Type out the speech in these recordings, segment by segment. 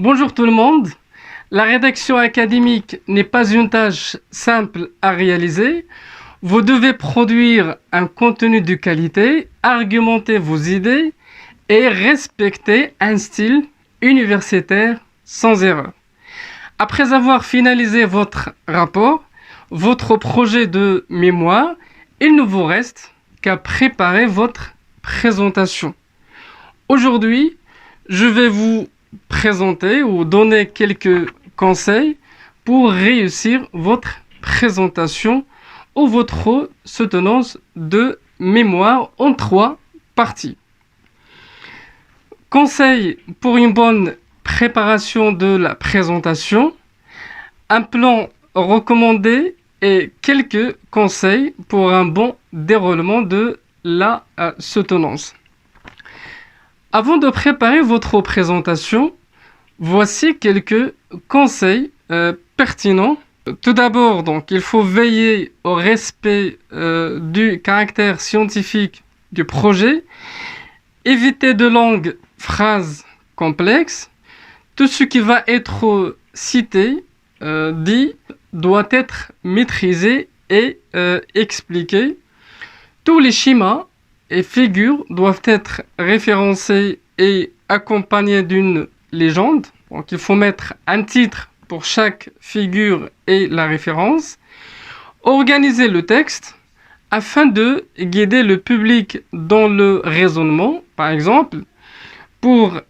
Bonjour tout le monde. La rédaction académique n'est pas une tâche simple à réaliser. Vous devez produire un contenu de qualité, argumenter vos idées et respecter un style universitaire sans erreur. Après avoir finalisé votre rapport, votre projet de mémoire, il ne vous reste qu'à préparer votre présentation. Aujourd'hui, je vais vous présenter ou donner quelques conseils pour réussir votre présentation ou votre soutenance de mémoire en 3 parties. Conseils pour une bonne préparation de la présentation, un plan recommandé et quelques conseils pour un bon déroulement de la soutenance. Avant de préparer votre présentation, voici quelques conseils pertinents. Tout d'abord, donc, il faut veiller au respect du caractère scientifique du projet, éviter de longues phrases complexes. Tout ce qui va être cité, dit, doit être maîtrisé et expliqué. Tous les schémas et figures doivent être référencés et accompagnés d'une légende. Donc il faut mettre un titre pour chaque figure et la référence. Organiser le texte afin de guider le public dans le raisonnement. Par exemple, pour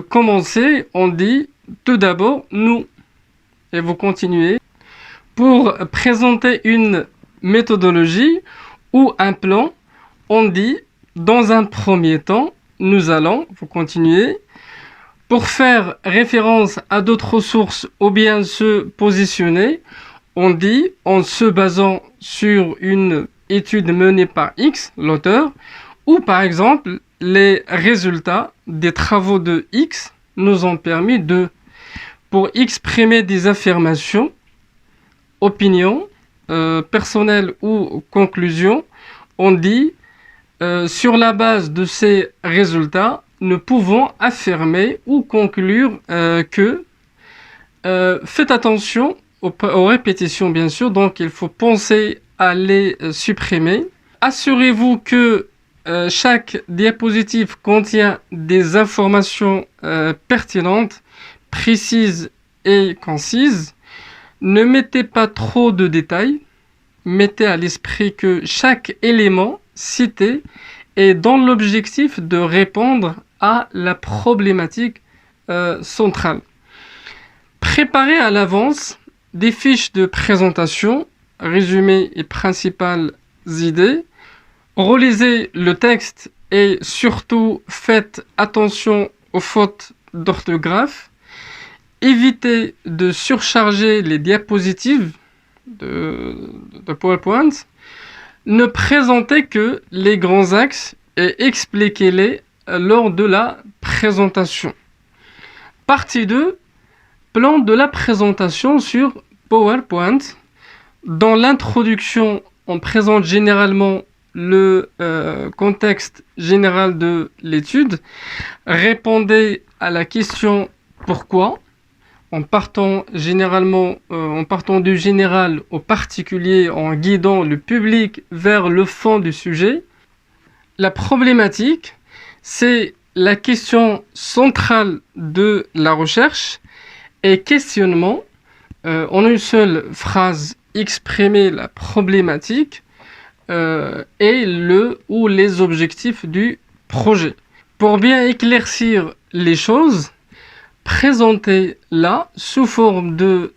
commencer, on dit tout d'abord nous. Et vous continuez. Pour présenter une méthodologie ou un plan, on dit, dans un premier temps, nous allons, vous continuez, pour faire référence à d'autres sources ou bien se positionner, on dit, en se basant sur une étude menée par X, l'auteur, ou par exemple, les résultats des travaux de X nous ont permis de, pour exprimer des affirmations, opinions, personnelles ou conclusions, on dit, sur la base de ces résultats, nous pouvons affirmer ou conclure que faites attention aux répétitions, bien sûr, donc il faut penser à les supprimer. Assurez-vous que chaque diapositive contient des informations pertinentes, précises et concises. Ne mettez pas trop de détails. Mettez à l'esprit que chaque élément cité est dans l'objectif de répondre à la problématique centrale. Préparez à l'avance des fiches de présentation, résumés et principales idées. Relisez le texte et surtout faites attention aux fautes d'orthographe. Évitez de surcharger les diapositives de PowerPoint. Ne présentez que les grands axes et expliquez-les lors de la présentation. Partie 2, plan de la présentation sur PowerPoint. Dans l'introduction, on présente généralement le contexte général de l'étude. Répondez à la question pourquoi, en partant du général au particulier, en guidant le public vers le fond du sujet. La problématique, c'est la question centrale de la recherche et questionnement. En une seule phrase, exprimer la problématique et le ou les objectifs du projet. Pour bien éclaircir les choses, présentez-la sous forme de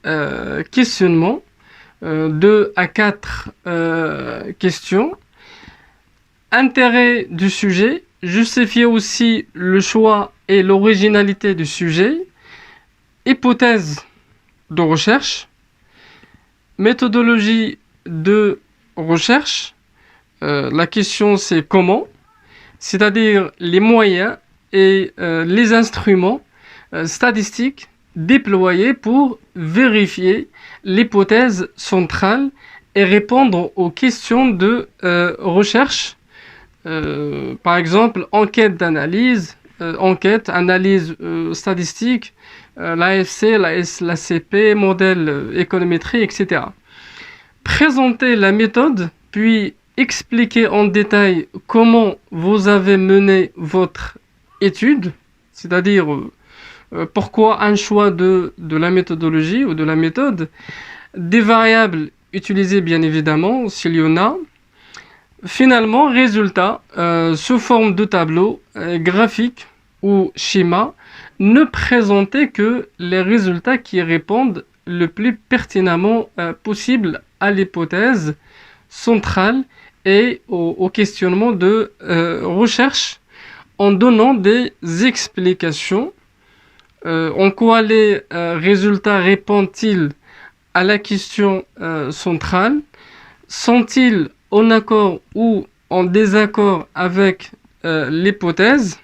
questionnement, 2 à 4 questions. Intérêt du sujet, justifiez aussi le choix et l'originalité du sujet. Hypothèse de recherche, méthodologie de recherche. La question c'est comment, c'est-à-dire les moyens et les instruments statistiques déployés pour vérifier l'hypothèse centrale et répondre aux questions de recherche. Par exemple, enquête d'analyse, analyse statistique, l'AFC, l'ACP, modèle économétrie, etc. Présenter la méthode, puis expliquer en détail comment vous avez mené votre étude, c'est-à-dire pourquoi un choix de la méthodologie ou de la méthode, des variables utilisées bien évidemment, s'il y en a. Finalement, résultat, sous forme de tableau, graphique ou schéma, ne présenter que les résultats qui répondent le plus pertinemment possible à l'hypothèse centrale et au questionnement de recherche en donnant des explications. En quoi les résultats répondent-ils à la question centrale? Sont-ils en accord ou en désaccord avec l'hypothèse?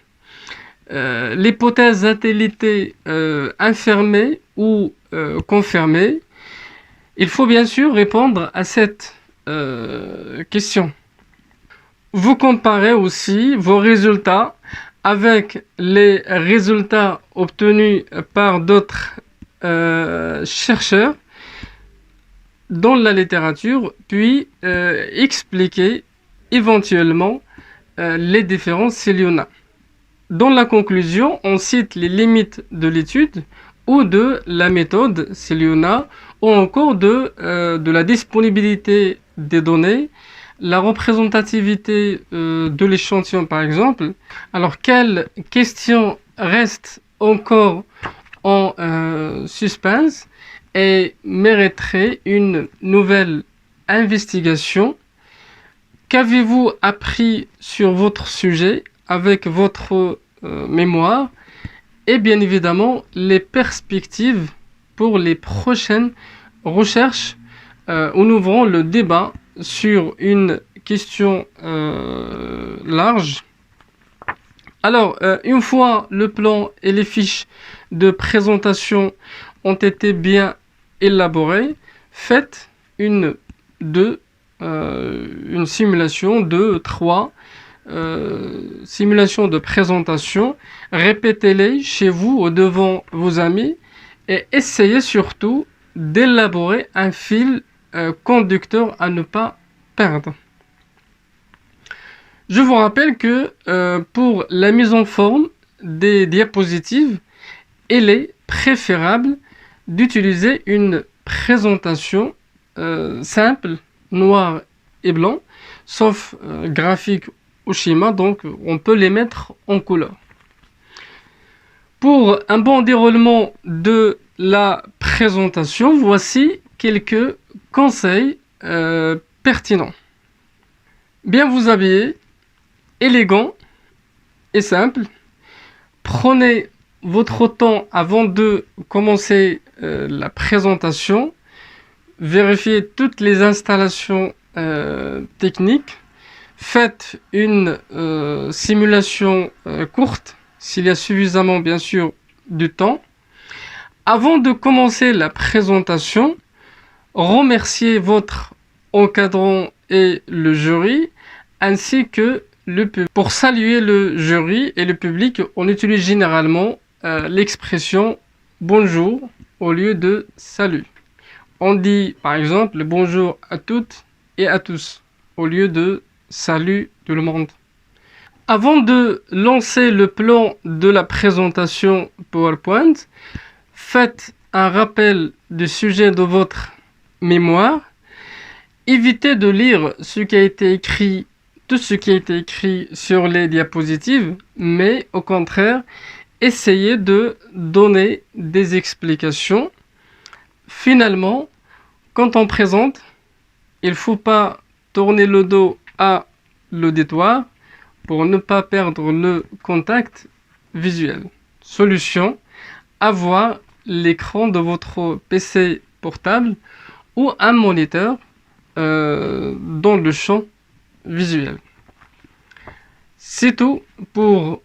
L'hypothèse a-t-elle été infirmée ou confirmée? Il faut bien sûr répondre à cette question. Vous comparez aussi vos résultats avec les résultats obtenus par d'autres chercheurs dans la littérature, puis expliquer éventuellement les différences s'il y en a. Dans la conclusion, on cite les limites de l'étude ou de la méthode s'il y en a, ou encore de la disponibilité des données, la représentativité de l'échantillon par exemple. Alors, quelles questions restent encore en suspense et mériteraient une nouvelle investigation? Qu'avez-vous appris sur votre sujet avec votre mémoire? Et bien évidemment, les perspectives pour les prochaines recherches où nous ouvrons le débat sur une question large. Alors, une fois le plan et les fiches de présentation ont été bien élaborés, faites une simulation, 2, 3 simulations de présentation, répétez-les chez vous ou devant vos amis et essayez surtout d'élaborer un fil conducteur à ne pas perdre. Je vous rappelle que pour la mise en forme des diapositives, il est préférable d'utiliser une présentation simple, noir et blanc, sauf graphique ou schéma, donc on peut les mettre en couleur. Pour un bon déroulement de la présentation, voici quelques conseils pertinents. Bien vous habiller, élégant et simple. Prenez votre temps avant de commencer la présentation. Vérifiez toutes les installations techniques. Faites une simulation courte, s'il y a suffisamment bien sûr du temps. Avant de commencer la présentation, remerciez votre encadrant et le jury, ainsi que le public. Pour saluer le jury et le public, on utilise généralement l'expression bonjour au lieu de salut. On dit par exemple bonjour à toutes et à tous au lieu de salut tout le monde. Avant de lancer le plan de la présentation PowerPoint, faites un rappel du sujet de votre mémoire. Évitez de lire tout ce qui a été écrit sur les diapositives, mais au contraire, essayez de donner des explications. Finalement, quand on présente, il ne faut pas tourner le dos à l'auditoire pour ne pas perdre le contact visuel. Solution, avoir l'écran de votre PC portable ou un moniteur dans le champ visuel. C'est tout pour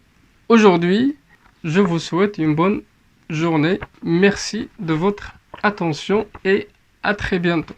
aujourd'hui. Je vous souhaite une bonne journée. Merci de votre attention et à très bientôt.